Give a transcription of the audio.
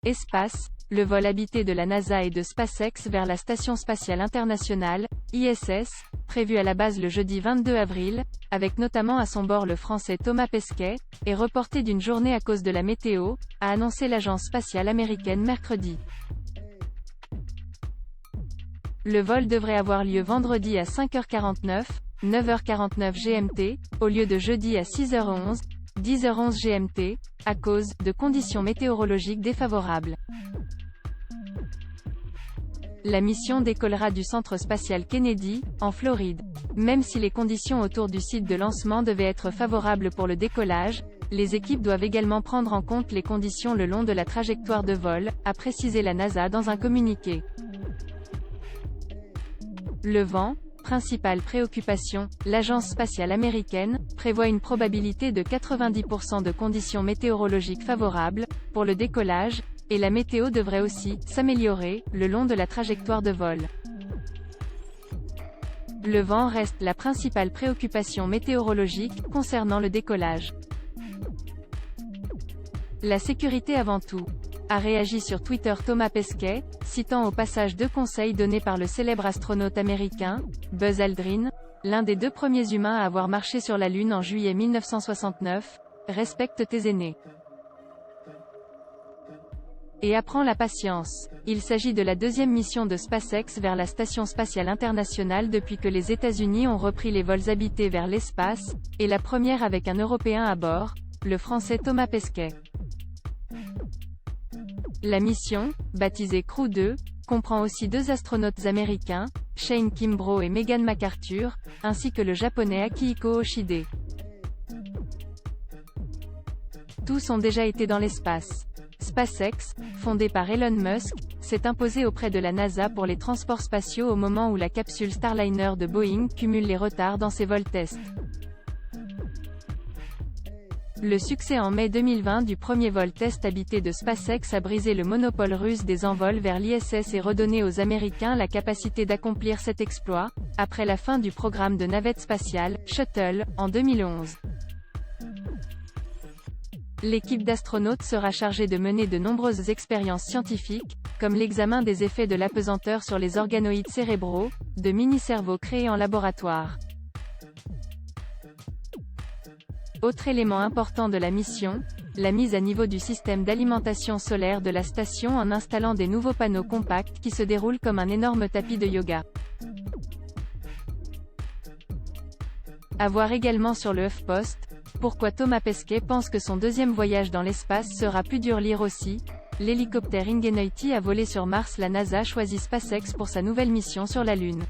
Espace, le vol habité de la NASA et de SpaceX vers la Station spatiale internationale, ISS, prévu à la base le jeudi 22 avril, avec notamment à son bord le Français Thomas Pesquet, est reporté d'une journée à cause de la météo, a annoncé l'agence spatiale américaine mercredi. Le vol devrait avoir lieu vendredi à 5h49, 9h49 GMT, au lieu de jeudi à 6h11, 10h11 GMT, à cause de conditions météorologiques défavorables. La mission décollera du centre spatial Kennedy, en Floride. Même si les conditions autour du site de lancement devaient être favorables pour le décollage, les équipes doivent également prendre en compte les conditions le long de la trajectoire de vol, a précisé la NASA dans un communiqué. Le vent, principale préoccupation, l'agence spatiale américaine prévoit une probabilité de 90% de conditions météorologiques favorables pour le décollage, et la météo devrait aussi s'améliorer le long de la trajectoire de vol. Le vent reste la principale préoccupation météorologique concernant le décollage. La sécurité avant tout, a réagi sur Twitter Thomas Pesquet, citant au passage 2 conseils donnés par le célèbre astronaute américain, Buzz Aldrin, l'un des 2 premiers humains à avoir marché sur la Lune en juillet 1969, respecte tes aînés. Et apprends la patience. Il s'agit de la 2e mission de SpaceX vers la Station spatiale internationale depuis que les États-Unis ont repris les vols habités vers l'espace, et la première avec un Européen à bord, le Français Thomas Pesquet. La mission, baptisée Crew 2, comprend aussi 2 astronautes américains, Shane Kimbrough et Megan McArthur, ainsi que le japonais Akihiko Hoshide. Tous ont déjà été dans l'espace. SpaceX, fondé par Elon Musk, s'est imposé auprès de la NASA pour les transports spatiaux au moment où la capsule Starliner de Boeing cumule les retards dans ses vols tests. Le succès en mai 2020 du premier vol test habité de SpaceX a brisé le monopole russe des envols vers l'ISS et redonné aux Américains la capacité d'accomplir cet exploit, après la fin du programme de navette spatiale, Shuttle, en 2011. L'équipe d'astronautes sera chargée de mener de nombreuses expériences scientifiques, comme l'examen des effets de l'apesanteur sur les organoïdes cérébraux, de mini-cerveaux créés en laboratoire. Autre élément important de la mission, la mise à niveau du système d'alimentation solaire de la station en installant des nouveaux panneaux compacts qui se déroulent comme un énorme tapis de yoga. À voir également sur le HuffPost, pourquoi Thomas Pesquet pense que son 2e voyage dans l'espace sera plus dur. Lire aussi, l'hélicoptère Ingenuity a volé sur Mars. La NASA choisit SpaceX pour sa nouvelle mission sur la Lune.